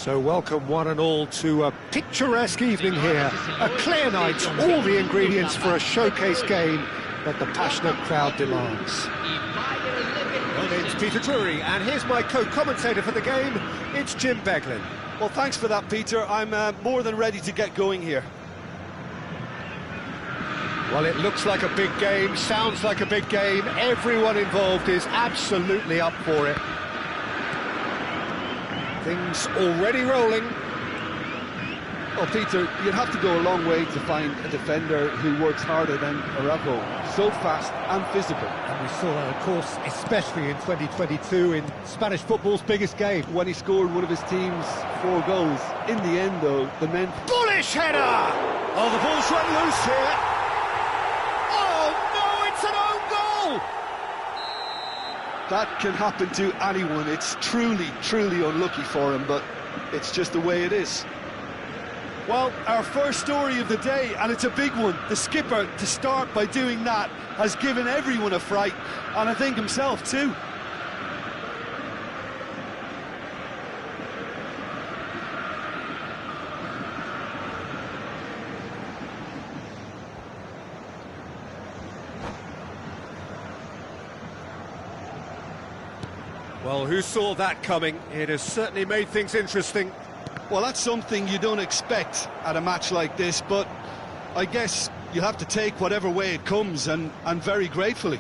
So welcome one and all to a picturesque evening here. A clear night, all the ingredients for a showcase game that the passionate crowd demands. My name's Peter Drury, and here's my co-commentator for the game, it's Jim Beglin. Well, thanks for that, Peter. I'm more than ready to get going here. Well, it looks like a big game, sounds like a big game. Everyone involved is absolutely up for it. Things already rolling. Well, Peter, you'd have to go a long way to find a defender who works harder than Araujo. So fast and physical. And we saw that, of course, especially in 2022 in Spanish football's biggest game. When he scored one of his team's 4 goals. In the end, though, the men... Bullish header! Oh, the ball's run loose here. Oh, no, it's an own goal! That can happen to anyone. It's truly, truly unlucky for him, but it's just the way it is. Well, our first story of the day, and it's a big one. The skipper, to start by doing that, has given everyone a fright, and I think himself too. Well, who saw that coming? It has certainly made things interesting. Well, that's something you don't expect at a match like this, but I guess you have to take whatever way it comes, and very gratefully.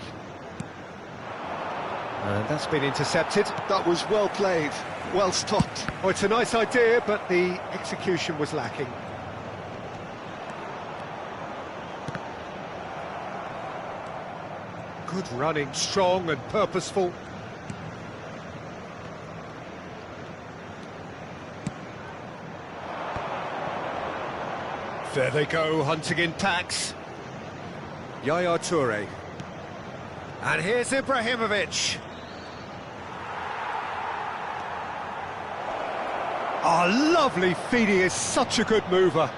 And that's been intercepted. That was well played, well stopped. Oh, it's a nice idea, but the execution was lacking. Good running, strong and purposeful. There they go, hunting in packs. Yaya Toure. And here's Ibrahimovic. Oh, lovely feed, he is such a good mover.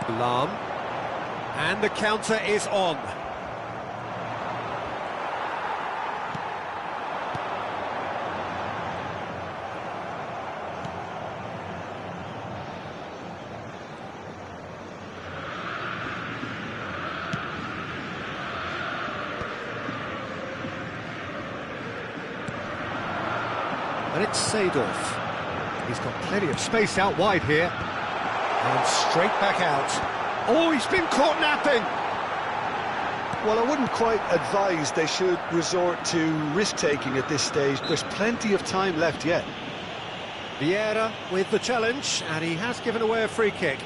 Alarm. And the counter is on. And it's Seedorf. He's got plenty of space out wide here. And straight back out. Oh, he's been caught napping! Well, I wouldn't quite advise they should resort to risk-taking at this stage. There's plenty of time left yet. Vieira with the challenge, and he has given away a free kick.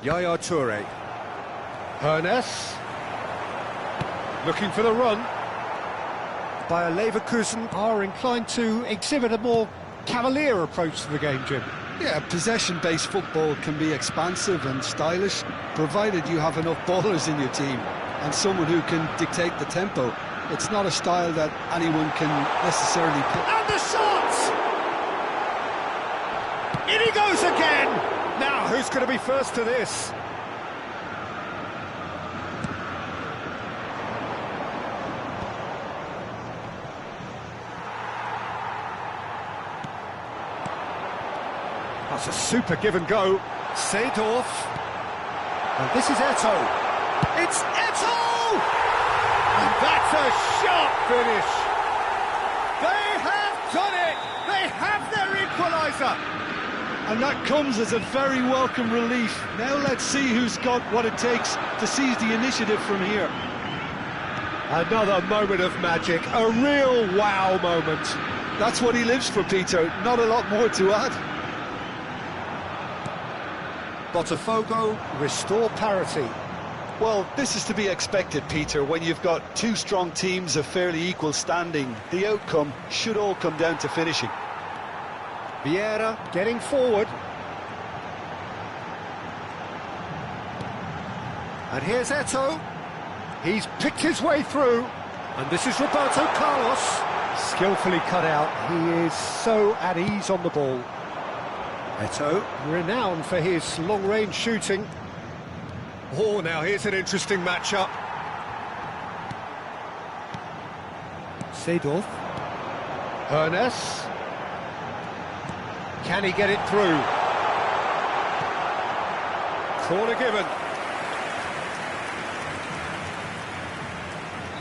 Yaya Toure. Hernes. Looking for the run. Bayer Leverkusen are inclined to exhibit a more cavalier approach to the game, Jim. Yeah, possession-based football can be expansive and stylish, provided you have enough ballers in your team and someone who can dictate the tempo. It's not a style that anyone can necessarily pick. And the shot! In he goes again! Now, who's going to be first to this? That's a super give and go. Seedorf. And this is Eto'o. It's Eto'o! And that's a sharp finish. They have done it! They have their equaliser! And that comes as a very welcome relief. Now let's see who's got what it takes to seize the initiative from here. Another moment of magic, a real wow moment. That's what he lives for, Peter. Not a lot more to add. Botafogo restore parity. Well, this is to be expected, Peter. When you've got two strong teams of fairly equal standing, the outcome should all come down to finishing. Vieira getting forward. And here's Eto'o. He's picked his way through, and this is Roberto Carlos. Skillfully cut out, he is so at ease on the ball. Eto'o, renowned for his long-range shooting. Oh, now here's an interesting matchup. Seedorf. Ernest. Can he get it through? Corner given.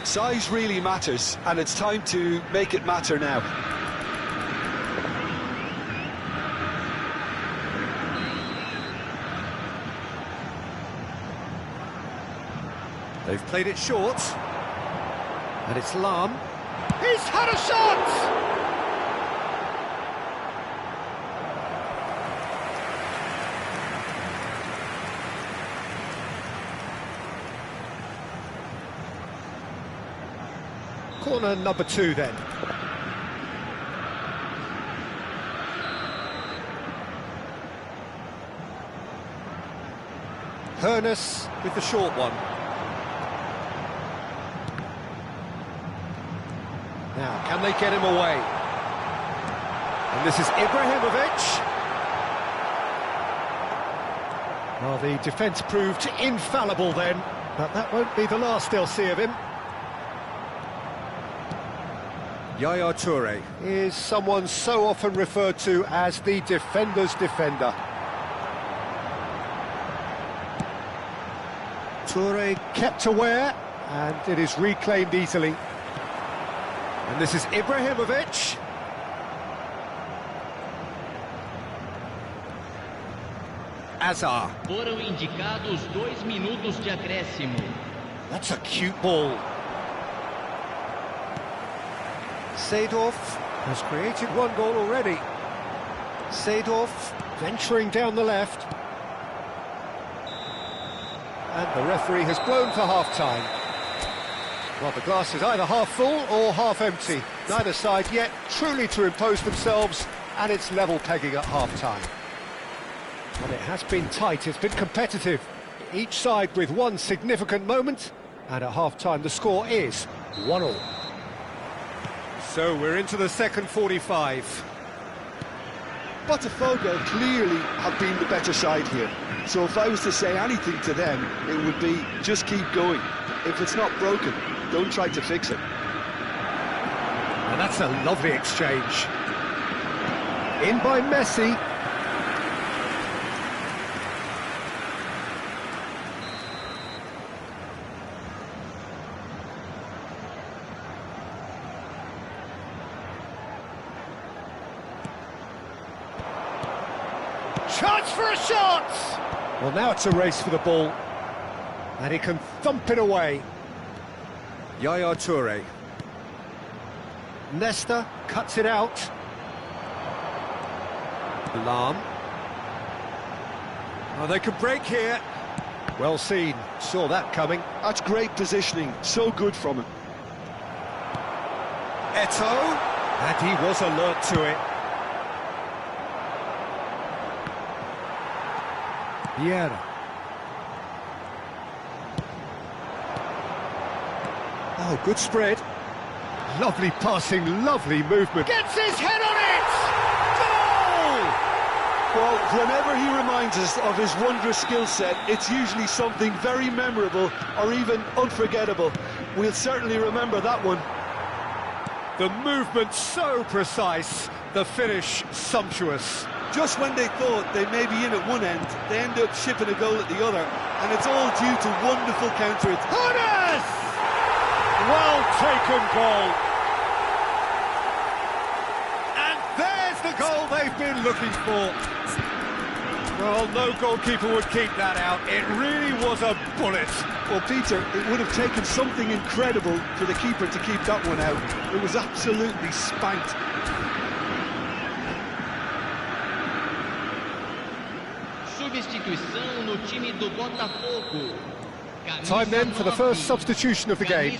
Size really matters, and it's time to make it matter now. They've played it short. And it's Lam. He's had a shot! Corner number 2 then. Ernest with the short one. Now, can they get him away? And this is Ibrahimovic. Well, the defence proved infallible then, but that won't be the last they'll see of him. Yaya Toure is someone so often referred to as the defender's defender. Toure kept aware, and it is reclaimed easily. And this is Ibrahimovic. Azar. Foram indicados 2 minutos de acréscimo. That's a cute ball. Seedorf has created 1 goal already. Seedorf venturing down the left. And the referee has blown for half-time. Well, the glass is either half full or half empty. Neither side yet truly to impose themselves, and it's level pegging at half-time. Well, it has been tight, it's been competitive. Each side with one significant moment, and at half-time the score is 1-1. So we're into the second 45. Botafogo clearly have been the better side here. So if I was to say anything to them, it would be just keep going. If it's not broken, don't try to fix it. And that's a lovely exchange. In by Messi. Chance for a shot! Well, now it's a race for the ball. And he can thump it away. Yaya Toure. Nesta cuts it out. Lam. Oh, they could break here. Well seen, saw that coming. That's great positioning, so good from him. Eto'o, and he was alert to it. Vieira. Oh, good spread. Lovely passing, lovely movement. Gets his head on it! Goal! Well, whenever he reminds us of his wondrous skill set, it's usually something very memorable or even unforgettable. We'll certainly remember that one. The movement so precise, the finish sumptuous. Just when they thought they may be in at one end, they end up shipping a goal at the other, and it's all due to wonderful counter-attack. Ernest! Well taken goal. And there's the goal they've been looking for. Well, no goalkeeper would keep that out. It really was a bullet. Well, Peter, it would have taken something incredible for the keeper to keep that one out. It was absolutely spanked. Substituição no time do Botafogo. Time then for the first substitution of the game.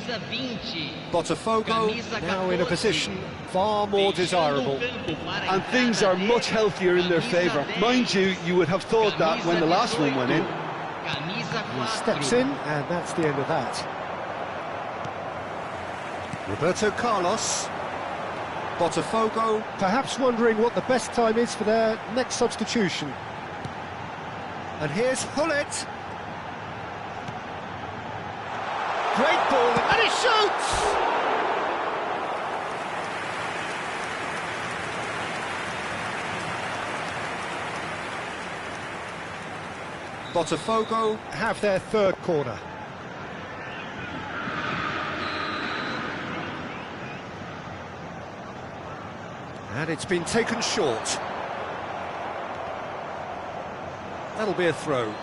Botafogo now in a position far more desirable. And things are much healthier in their favour. Mind you, you would have thought that when the last one went in. He steps in, and that's the end of that. Roberto Carlos. Botafogo. Perhaps wondering what the best time is for their next substitution. And here's Hullet. Great ball, and he shoots! Botafogo Have their third corner. and it's been taken short. That'll be a throw.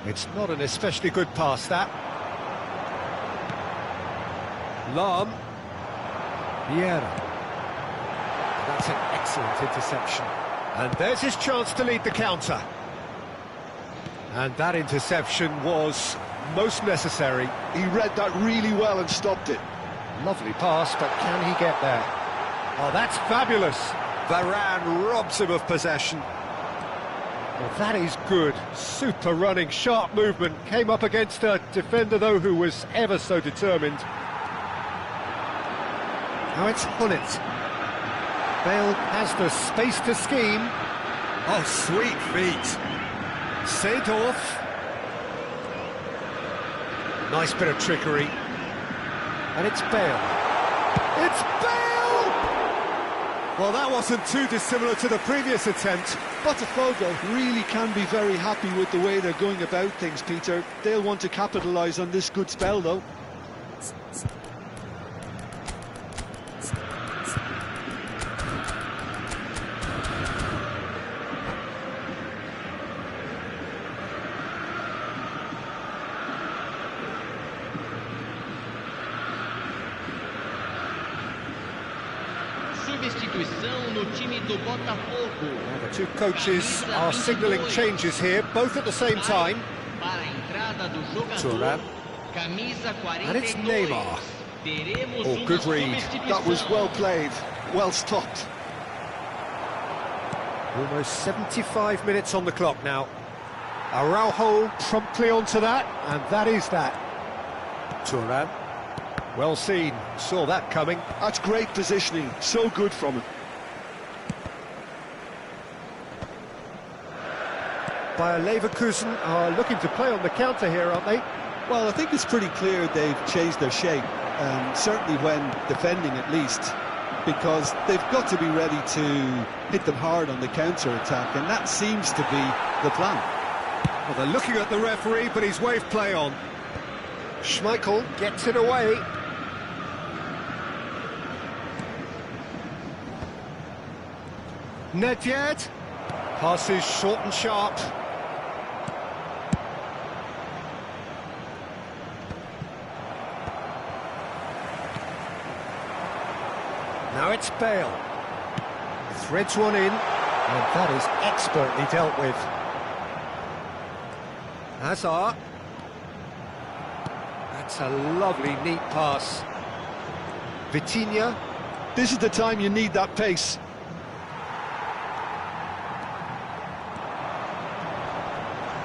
It's not an especially good pass, that. Lam. Vieira. That's an excellent interception. And there's his chance to lead the counter. And that interception was most necessary. He read that really well and stopped it. Lovely pass, but can he get there? Oh, that's fabulous. Varane robs him of possession. Well, that is good. Super running, sharp movement. Came up against a defender, though, who was ever so determined. Now it's Hullet. Bale has the space to scheme. Oh, sweet feet. Seedorf. Nice bit of trickery. And it's Bale. It's Bale! Well, that wasn't too dissimilar to the previous attempt. Botafogo really can be very happy with the way they're going about things, Peter. They'll want to capitalise on this good spell, though. Substituição no time do Botafogo. Now the two coaches are signalling changes here, both at the same time. Para a entrada do jogador, Thuram. camisa 42. And it's Neymar. Teremos Oh, uma good read. substituição. That was well played, well stopped. Almost 75 minutes on the clock now. Araujo Promptly onto that, and that is that. Thuram. Well seen, saw that coming. That's great positioning, so good from him. Bayer Leverkusen are looking to play on the counter here, aren't they? Well, I think it's pretty clear they've changed their shape, certainly when defending at least, because they've got to be ready to hit them hard on the counter-attack, and that seems to be the plan. Well, they're looking at the referee, but he's waved play on. Schmeichel gets it away. Nedved. Passes short and sharp. Now it's Bale. Threads one in, and that is expertly dealt with. Hazard. That's a lovely, neat pass. Vitinha. This is the time you need that pace.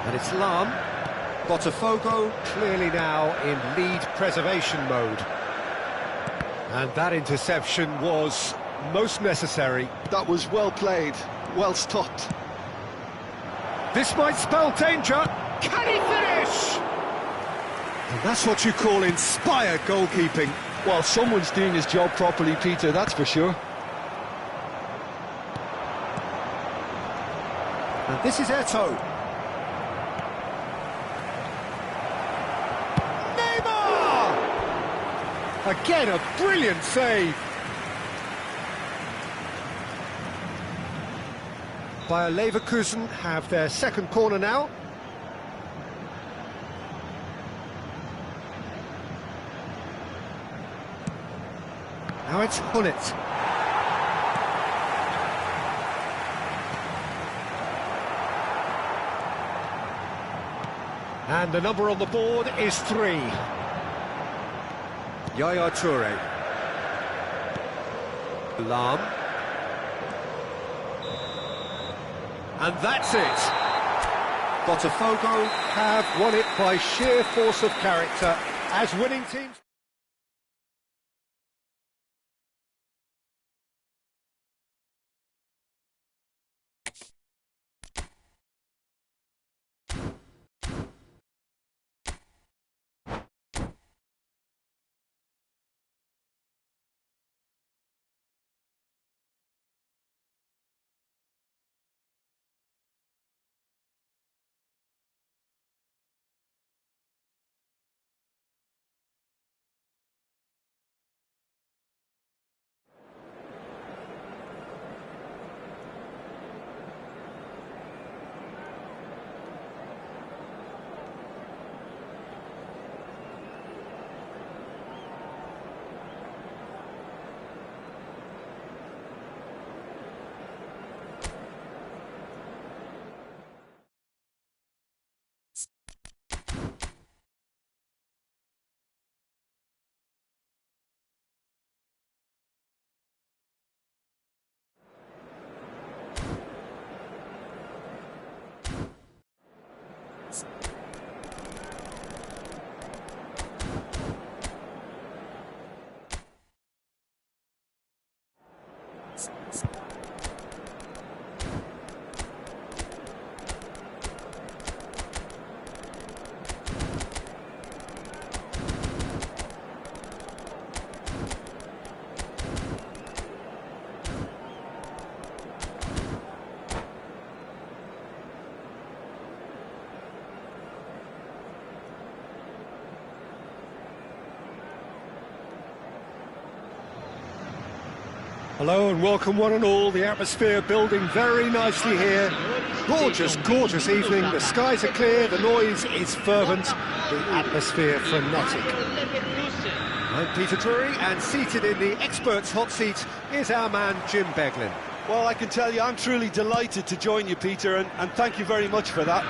And it's Lam. Botafogo. Clearly now in lead preservation mode. And that interception was most necessary. That was well played, well stopped. This might spell danger. Can he finish? And that's what you call inspired goalkeeping. Well, someone's doing his job properly, Peter, that's for sure. And this is Eto'o. Neymar! Again, a brilliant save. Bayer Leverkusen have their second corner now. Now it's Hullet. And the number on the board is 3. Yaya Toure. Lam. And that's it. Botafogo have won it by sheer force of character, as winning teams... Hello and welcome one and all, the atmosphere building very nicely here. Gorgeous, gorgeous evening, the skies are clear, the noise is fervent, the atmosphere frenetic. I'm Peter Drury, and seated in the experts' hot seat is our man Jim Beglin. Well, I can tell you, I'm truly delighted to join you, Peter, and thank you very much for that.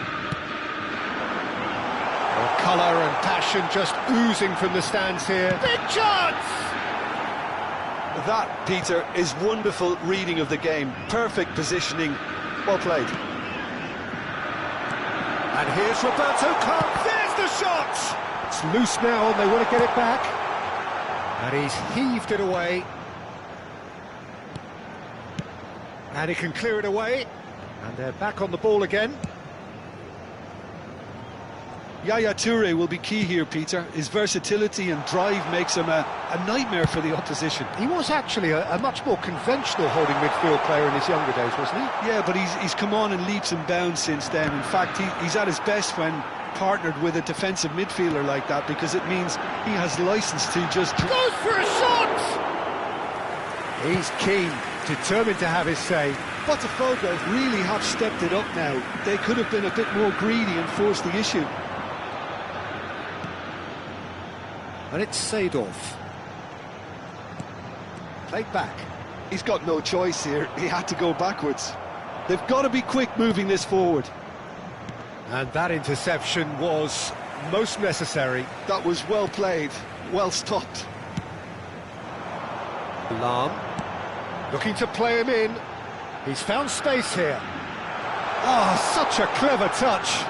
Colour and passion just oozing from the stands here. Big chance! That, Peter, is wonderful reading of the game. Perfect positioning. Well played. And here's Roberto Carlos. There's the shot! It's loose now and they want to get it back. And he's heaved it away. And he can clear it away. And they're back on the ball again. Yaya Toure will be key here, Peter. His versatility and drive makes him a nightmare for the opposition. He was actually a much more conventional holding midfield player in his younger days, wasn't he? Yeah, but he's come on in leaps and bounds since then. In fact, he's at his best when partnered with a defensive midfielder like that, because it means he has license to just... Goes for a shot! He's keen, determined to have his say. Botafogo really have stepped it up now. They could have been a bit more greedy and forced the issue. And it's Seedorf. Played back. He's got no choice here. He had to go backwards. They've got to be quick moving this forward. And that interception was most necessary. That was well played, well stopped. Lam, looking to play him in. He's found space here. Ah, such a clever touch.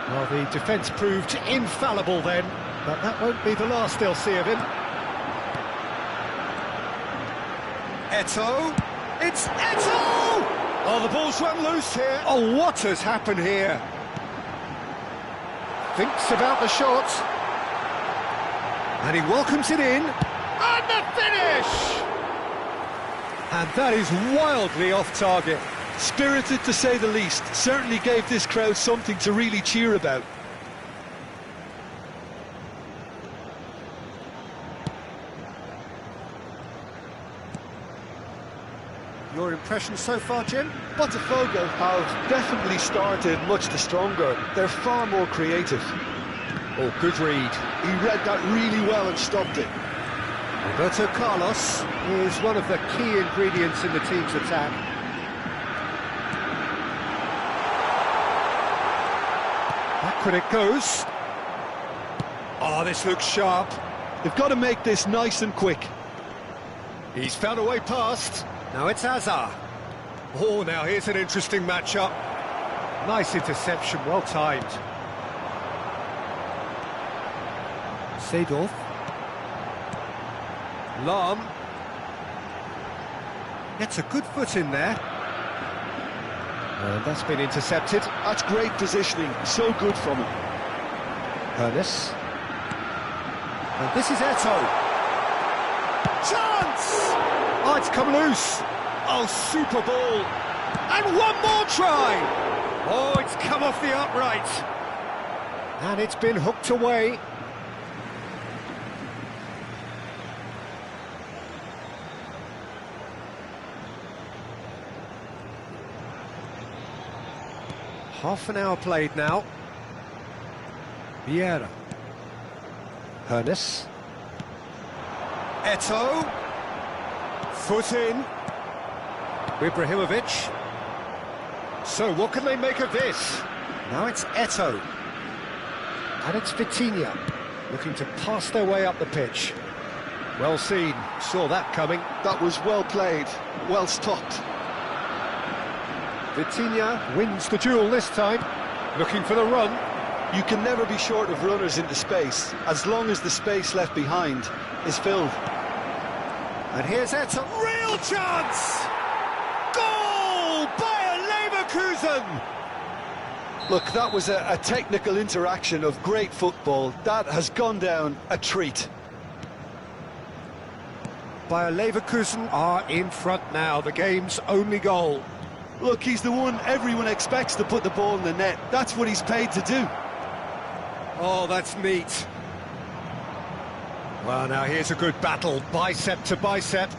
Well, the defence proved infallible then, but that won't be the last they'll see of him. Eto'o! It's Eto'o! Oh, the ball's run loose here. Oh, what has happened here? Thinks about the shot. And he welcomes it in. And the finish! And that is wildly off target. Spirited, to say the least. Certainly gave this crowd something to really cheer about. Your impression so far, Jim? Botafogo have definitely started much the stronger. They're far more creative. Oh, good read. He read that really well and stopped it. Roberto Carlos is one of the key ingredients in the team's attack. Backward it goes. Oh, this looks sharp. They've got to make this nice and quick. He's found a way past. Now it's Azar. Oh, now here's an interesting matchup. Nice interception, well timed. Seedorf. Lahm. Gets a good foot in there. And that's been intercepted. That's great positioning, so good from him. Ernest. And this is Eto'o. Chance! Oh, it's come loose. Oh, super ball. And one more try. Oh, it's come off the upright. And it's been hooked away. Half an hour played now. Vieira. Ernest. Eto'o. Foot in. Ibrahimovic. So what can they make of this? Now it's Eto'o. And it's Vitinha, looking to pass their way up the pitch. Well seen, saw that coming. That was well played, well stopped. Vitinha wins the duel this time, looking for the run. You can never be short of runners into space, as long as the space left behind is filled. And here's Eto'o, real chance! Goal! Bayer Leverkusen! Look, that was a technical interaction of great football. That has gone down a treat. Bayer Leverkusen are in front now, the game's only goal. Look, he's the one everyone expects to put the ball in the net. That's what he's paid to do. Oh, that's neat. Well, now here's a good battle, bicep to bicep.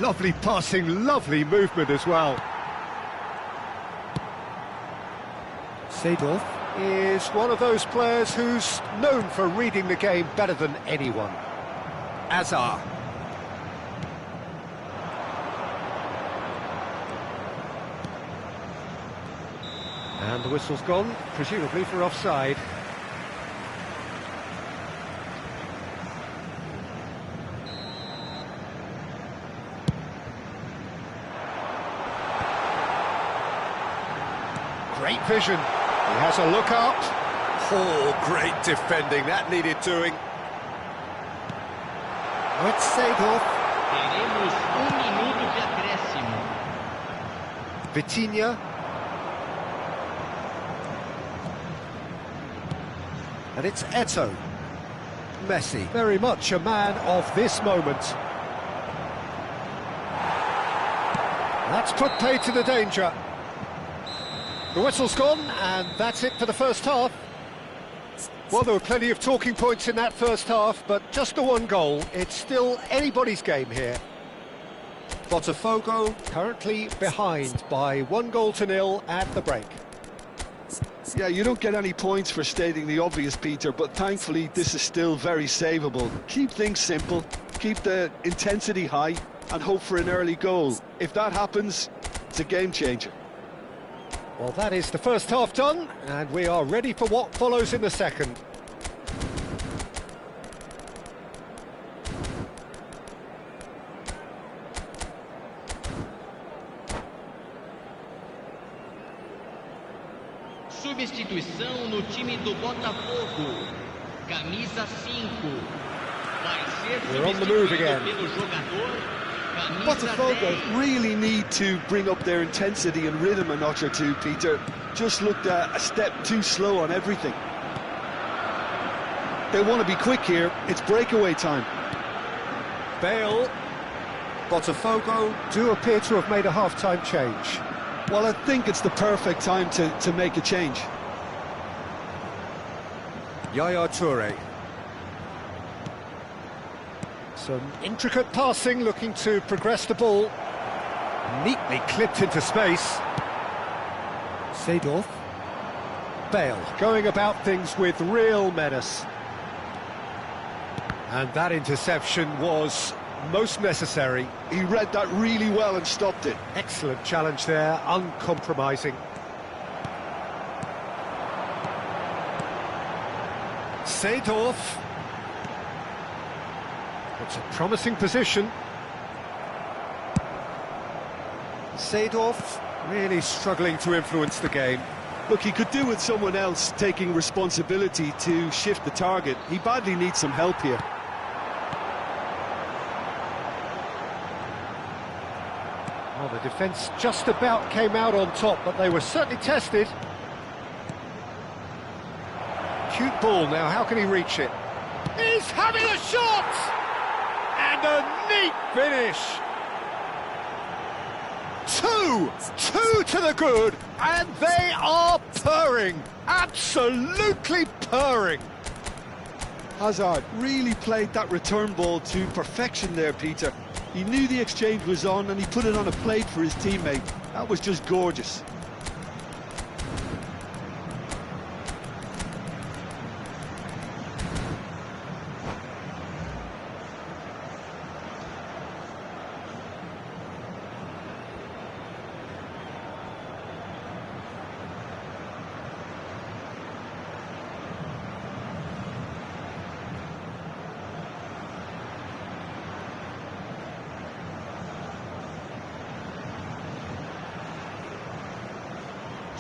Lovely passing, lovely movement as well. Seedorf is one of those players who's known for reading the game better than anyone. Azar. And the whistle's gone, presumably for offside. Great vision. He has a look up. Oh, great defending. That needed doing. It's Seedorf. Teremos minuto de acréscimo. Vitinha. And it's Eto'o. Messi, very much a man of this moment. That's put paid to the danger. The whistle's gone, and that's it for the first half. Well, there were plenty of talking points in that first half, but just the one goal. It's still anybody's game here. Botafogo currently behind by 1-0 at the break. Yeah, you don't get any points for stating the obvious, Peter, but thankfully this is still very savable. Keep things simple, keep the intensity high, and hope for an early goal. If that happens, it's a game changer. Well, that is the first half done, and we are ready for what follows in the second. Substituição no time do Botafogo. Camisa 5. Vai ser We're on the move again. pelo jogador. Botafogo really need to bring up their intensity and rhythm a notch or two, Peter. Just looked a step too slow on everything. They want to be quick here. It's breakaway time. Bale. Botafogo do appear to have made a half-time change. Well, I think it's the perfect time to make a change. Yaya Toure. Some intricate passing, looking to progress the ball. Neatly clipped into space. Seedorf. Bale going about things with real menace. And that interception was most necessary. He read that really well and stopped it. Excellent challenge there, uncompromising. Seedorf. It's a promising position. Seedorf really struggling to influence the game. Look, he could do with someone else taking responsibility to shift the target. He badly needs some help here. Well, the defence just about came out on top, but they were certainly tested. Cute ball now, how can he reach it? He's having a shot! And a neat finish! Two to the good, and they are purring, absolutely purring. Hazard really played that return ball to perfection there, Peter. He knew the exchange was on and he put it on a plate for his teammate. That was just gorgeous.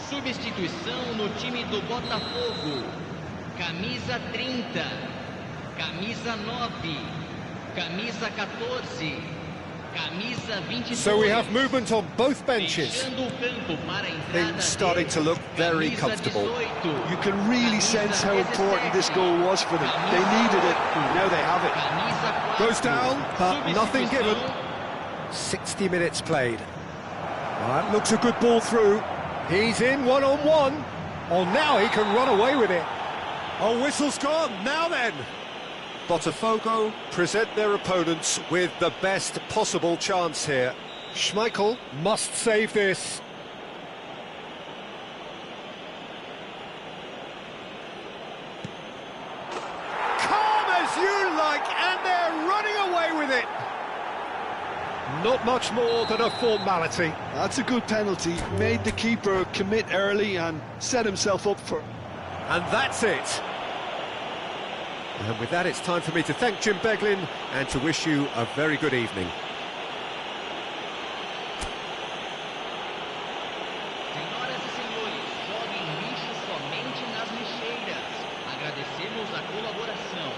Substituição no time do Botafogo. Camisa 30, camisa 9, camisa 14, camisa 22. So we have movement on both benches. Things starting to look very comfortable. You can really sense how important this goal was for them. They needed it, now they have it. Goes down, but nothing given. 60 minutes played. That looks a good ball through. He's in one-on-one. Oh, now he can run away with it. Oh, whistle's gone. Now then. Botafogo present their opponents with the best possible chance here. Schmeichel must save this. Calm as you like, and they're running away with it. Not much more than a formality. That's a good penalty. Made the keeper commit early and set himself up for... And that's it. And with that, it's time for me to thank Jim Beglin and to wish you a very good evening. Senhoras e senhores, joguem lixo somente nas lixeiras. Agradecemos a colaboração.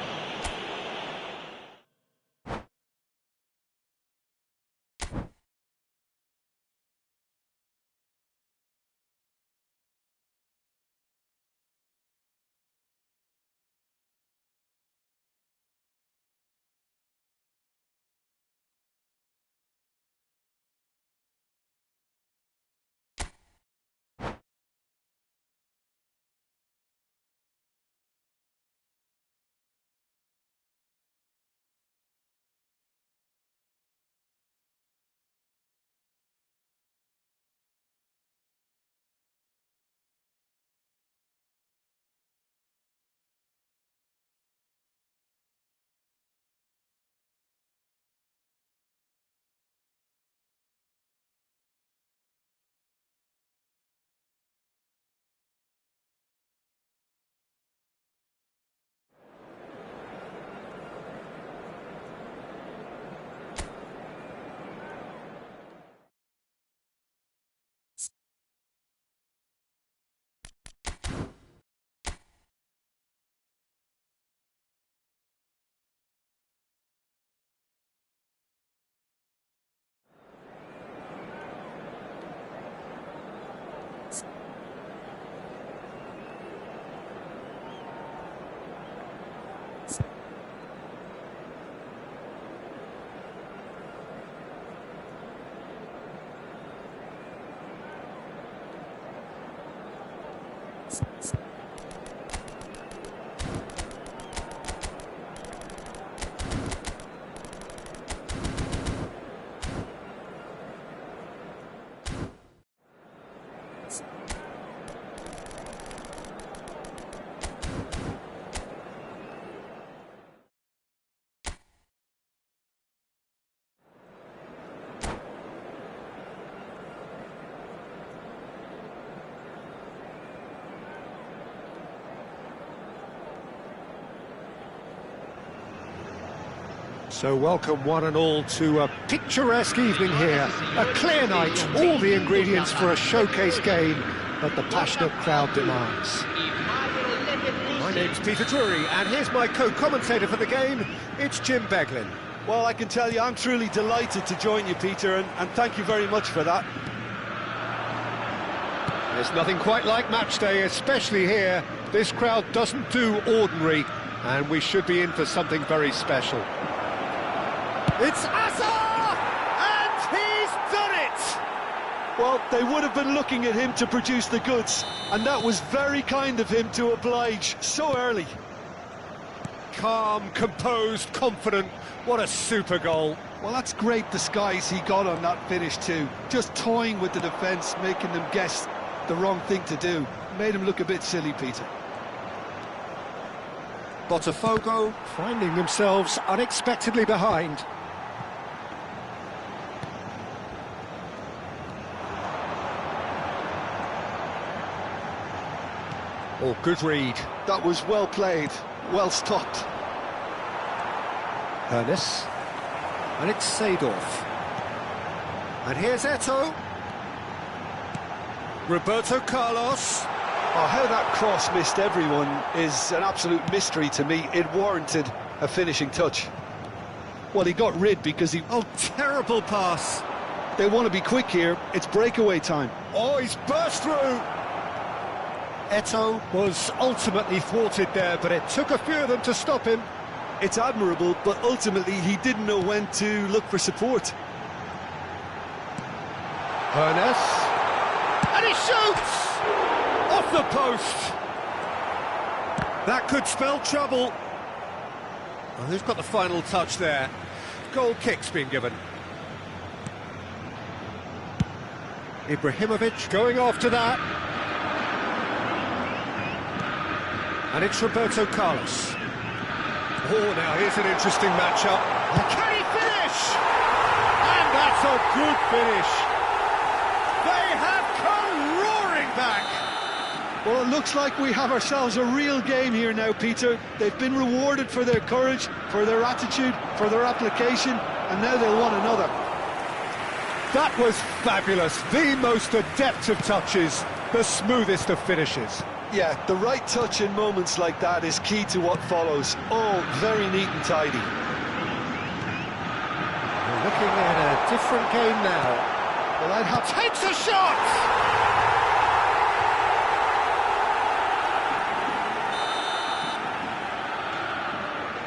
So welcome one and all to a picturesque evening here. A clear night, all the ingredients for a showcase game that the passionate crowd demands. My name's Peter Drury, and here's my co-commentator for the game, it's Jim Beglin. Well, I can tell you I'm truly delighted to join you, Peter, and thank you very much for that. There's nothing quite like match day, especially here. This crowd doesn't do ordinary, and we should be in for something very special. It's Asa! And he's done it! Well, they would have been looking at him to produce the goods, and that was very kind of him to oblige so early. Calm, composed, confident. What a super goal. Well, that's great disguise he got on that finish too. Just toying with the defence, making them guess the wrong thing to do. Made him look a bit silly, Peter. Botafogo finding themselves unexpectedly behind. Oh, good read. That was well played, well stopped. Ernest. And it's Seedorf. And here's Eto'o. Roberto Carlos. Oh, how that cross missed everyone is an absolute mystery to me. It warranted a finishing touch. Well, he got rid because he... Oh, terrible pass. They want to be quick here. It's breakaway time. Oh, he's burst through. Eto'o was ultimately thwarted there, but it took a few of them to stop him. It's admirable, but ultimately he didn't know when to look for support. Ernest. And he shoots! Off the post! That could spell trouble. Well, who's got the final touch there? Goal kick's been given. Ibrahimovic going after that. And it's Roberto Carlos. Oh, now here's an interesting matchup. Can he finish? And that's a good finish. They have come roaring back. Well, it looks like we have ourselves a real game here now, Peter. They've been rewarded for their courage, for their attitude, for their application, and now they'll want another. That was fabulous. The most adept of touches, the smoothest of finishes. Yeah, the right touch in moments like that is key to what follows. Oh, very neat and tidy. We're looking at a different game now. Well, I'd have... Takes a shot!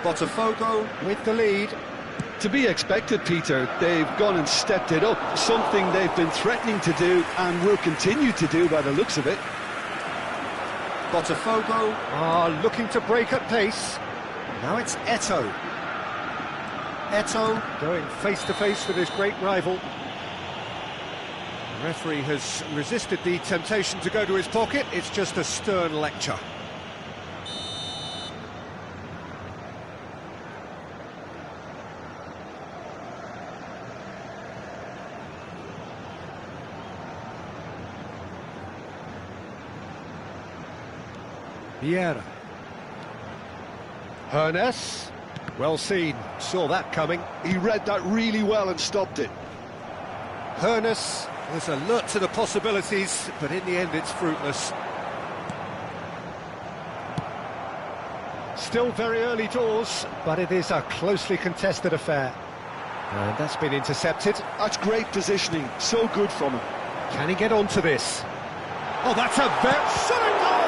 Botafogo with the lead. To be expected, Peter. They've gone and stepped it up. Something they've been threatening to do and will continue to do by the looks of it. Botafogo are looking to break at pace. Now it's Eto'o. Eto'o going face-to-face with his great rival. The referee has resisted the temptation to go to his pocket. It's just a stern lecture. Vieira. Ernest. Well seen. Saw that coming. He read that really well and stopped it. Ernest was alert to the possibilities, but in the end it's fruitless. Still very early doors, but it is a closely contested affair. And that's been intercepted. That's great positioning. So good from him. Can he get onto this? Oh, that's a very shot goal!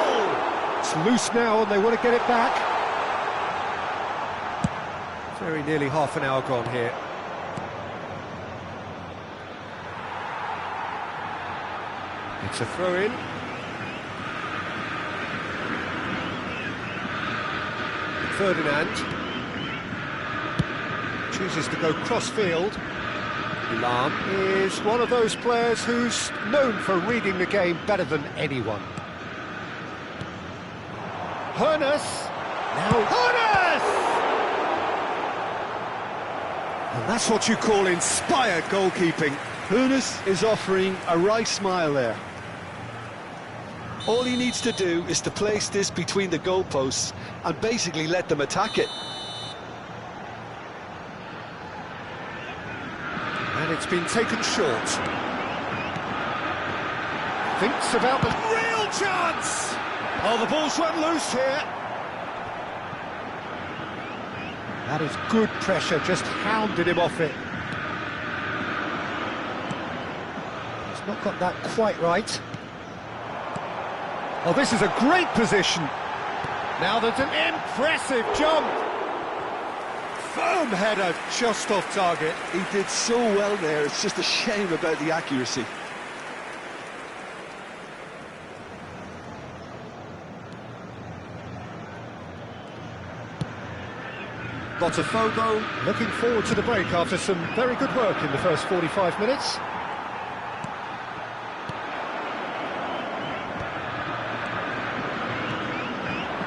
It's loose now and they want to get it back. Very nearly half an hour gone here. It's a throw-in. Ferdinand chooses to go cross-field. Lam is one of those players who's known for reading the game better than anyone. Ernest! Now Ernest! And that's what you call inspired goalkeeping. Ernest is offering a wry smile there. All he needs to do is to place this between the goalposts and basically let them attack it. it's been taken short. Thinks about the real chance! Oh, the ball's run loose here. That is good pressure, just hounded him off it. He's not got that quite right. Oh, this is a great position. Now there's an impressive jump. Firm header, just off target. He did so well there, it's just a shame about the accuracy. Botafogo looking forward to the break after some very good work in the first 45 minutes.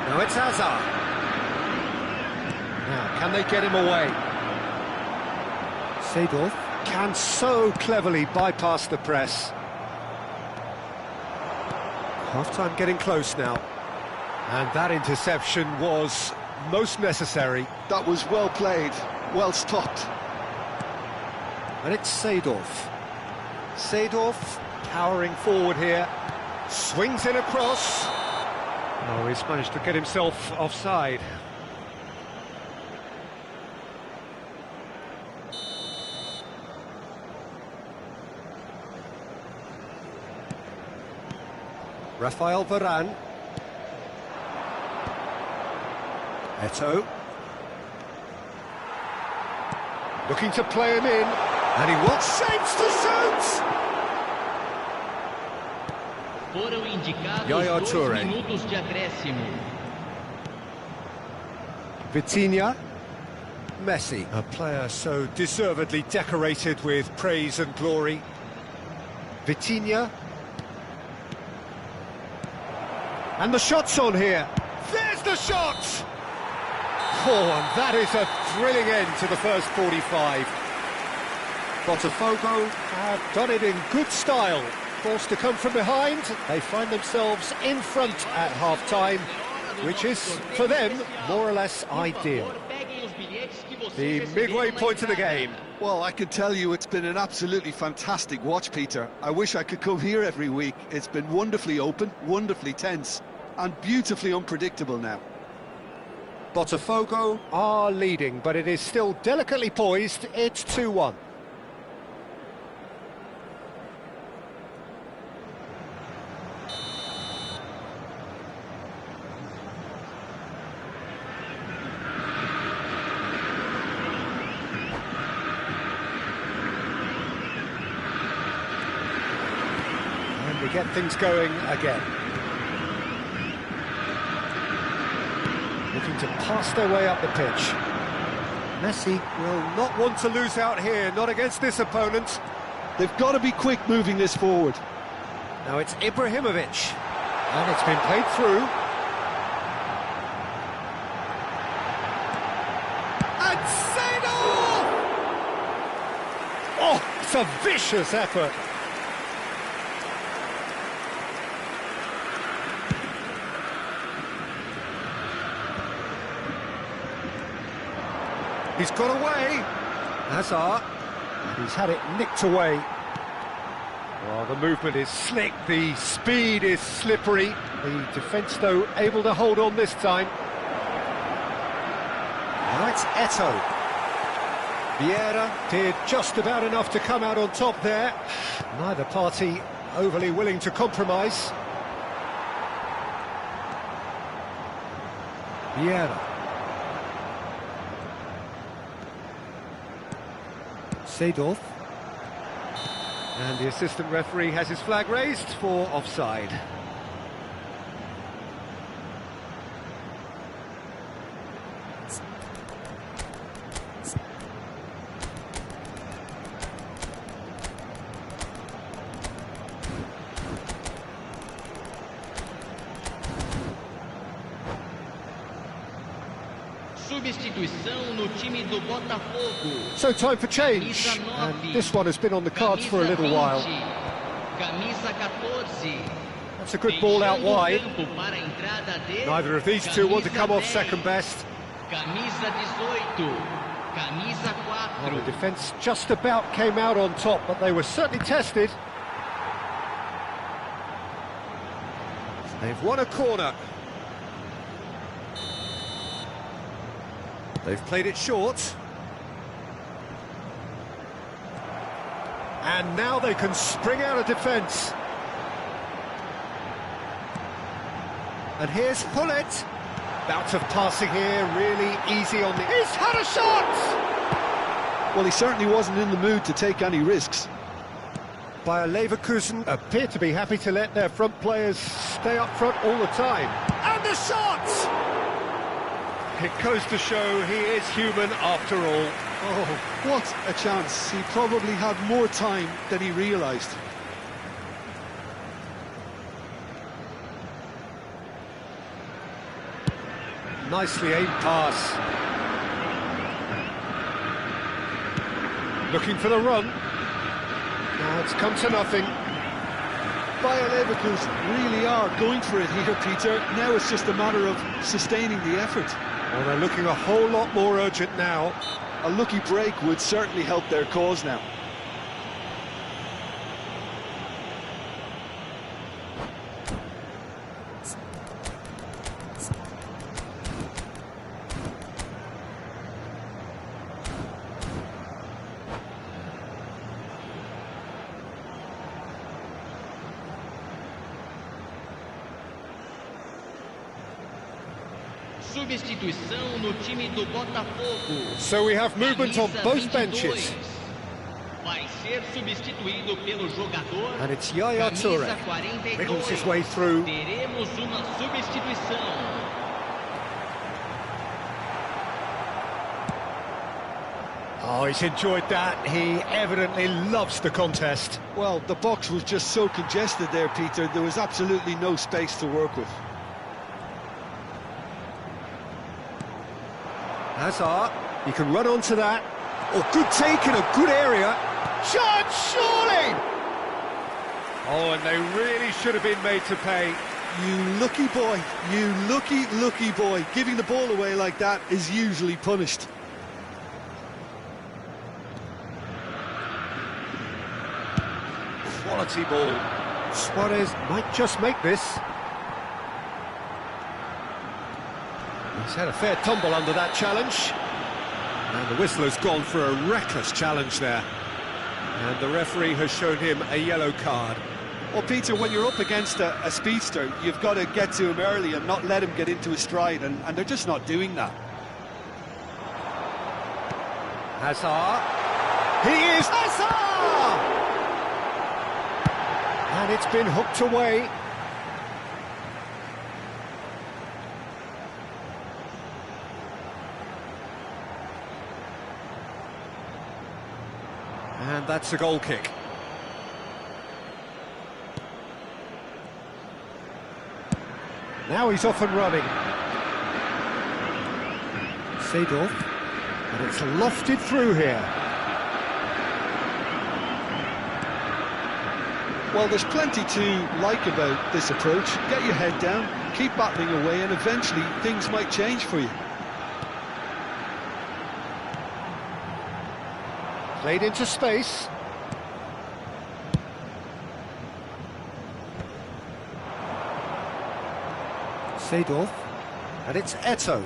Now it's Hazard. Now, can they get him away? Seedorf can so cleverly bypass the press. Half-time getting close now. And that interception was most necessary. That was well played, well stopped. And it's Seedorf. Seedorf powering forward here. Swings in across. Oh, he's managed to get himself offside. Rafael Varane. Eto'o. Looking to play him in. And he wants shapes to shoot! Foram indicados Yaya 2 Touré. minutos de acréscimo. Vitinha. Messi. A player so deservedly decorated with praise and glory. Vitinha. And the shot's on here. There's the shot! Oh, and that is a thrilling end to the first 45. Botafogo have done it in good style. Forced to come from behind, they find themselves in front at half-time, which is, for them, more or less ideal. The midway point of the game. Well, I can tell you it's been an absolutely fantastic watch, Peter. I wish I could come here every week. It's been wonderfully open, wonderfully tense, and beautifully unpredictable now. Botafogo are leading, but it is still delicately poised. It's 2-1. And we get things going again. Looking to pass their way up the pitch. Messi will not want to lose out here, not against this opponent. They've got to be quick moving this forward. Now it's Ibrahimovic, and it's been played through. And Seedorf! Oh, it's a vicious effort. He's got away. Hazard. And he's had it nicked away. Well, the movement is slick, the speed is slippery. The defence, though, able to hold on this time. Now it's Eto'o. Vieira did just about enough to come out on top there. Neither party overly willing to compromise. Vieira. Seedorf. And the assistant referee has his flag raised for offside. Substituição no time do Botafogo. So time for change, and this one has been on the cards for a little while. Camisa 14. That's a good ball out wide. Neither of these two want to come off second best. Camisa 18. Camisa Well, 4. the defence just about came out on top, but they were certainly tested. They've won a corner. They've played it short. And now they can spring out of defence. And here's Pullet. Bouts of passing here, really easy on the... He's had a shot! Well, he certainly wasn't in the mood to take any risks. Bayer Leverkusen appear to be happy to let their front players stay up front all the time. And the shot! It goes to show he is human after all. Oh, what a chance. He probably had more time than he realised. Nicely aimed pass. Looking for the run. Now it's come to nothing. Bayer Leverkusen really are going for it here, Peter. Now it's just a matter of sustaining the effort. Well, they're looking a whole lot more urgent now. A lucky break would certainly help their cause now. Substituição no time do Botafogo. So we have movement on Camisa both 22. benches. Vai ser substituído pelo jogador. And it's Yaya Toure. Camisa 42. Wriggles his way through. Teremos uma substituição. Oh, he's enjoyed that. He evidently loves the contest. Well, the box was just so congested there, Peter. There was absolutely no space to work with. Hazard, he can run onto that. Oh, good take in a good area. Shot, surely! Oh, and they really should have been made to pay. You lucky boy, you lucky boy. Giving the ball away like that is usually punished. Quality ball. Suarez might just make this. He's had a fair tumble under that challenge. And the whistle has gone for a reckless challenge there. And the referee has shown him a yellow card. Well, Peter, when you're up against a speedster, you've got to get to him early and not let him get into his stride, and they're just not doing that. Hazard. He is Hazard! And it's been hooked away. And that's a goal kick. Now he's off and running. Seedorf, and it's lofted through here. Well, there's plenty to like about this approach. Get your head down, keep battling away, and eventually things might change for you. Played into space. Seedorf, and it's Eto'o.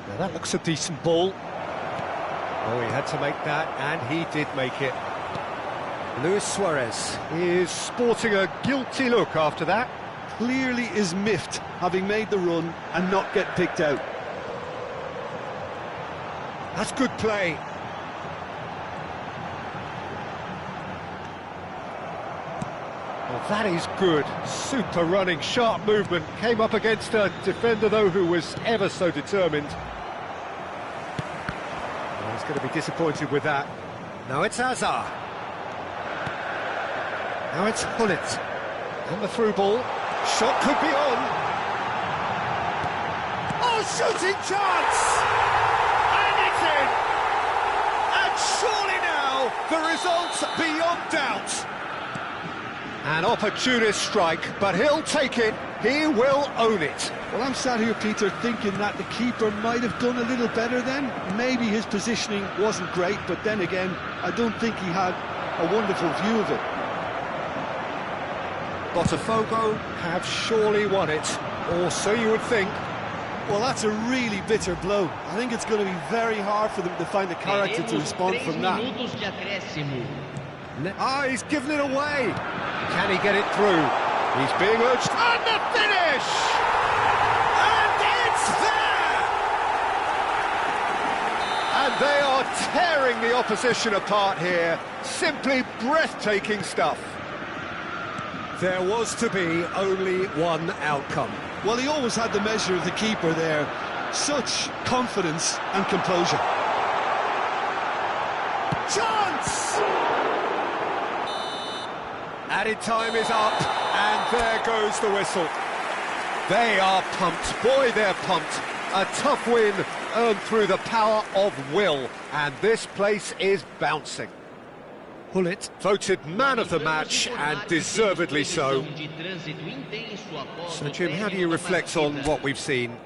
Now that looks a decent ball. Oh, he had to make that, and he did make it. Luis Suarez is sporting a guilty look after that. Clearly is miffed, having made the run and not get picked out. That's good play. Well, that is good. Super running, sharp movement. Came up against a defender, though, who was ever so determined. Well, he's going to be disappointed with that. Now it's Hazard. Now it's Pullet. And the through ball. Shot could be on. Oh, shooting chance! And it's in! And surely now, the result's beyond doubt. An opportunist strike, but he'll take it. He will own it. Well, I'm sat here, Peter, thinking that the keeper might have done a little better then. Maybe his positioning wasn't great, but then again, I don't think he had a wonderful view of it. Botafogo have surely won it, or so you would think. Well, that's a really bitter blow. I think it's going to be very hard for them to find the character to respond from that. He's given it away. Can he get it through? He's being urged. And the finish! And it's there! And they are tearing the opposition apart here. Simply breathtaking stuff. There was to be only one outcome. Well, he always had the measure of the keeper there. Such confidence and composure. Chance! Added time is up, and there goes the whistle. They are pumped. Boy, they're pumped. A tough win earned through the power of will, and this place is bouncing. Hullet voted man of the match, and deservedly so. So, Jim, how do you reflect on what we've seen?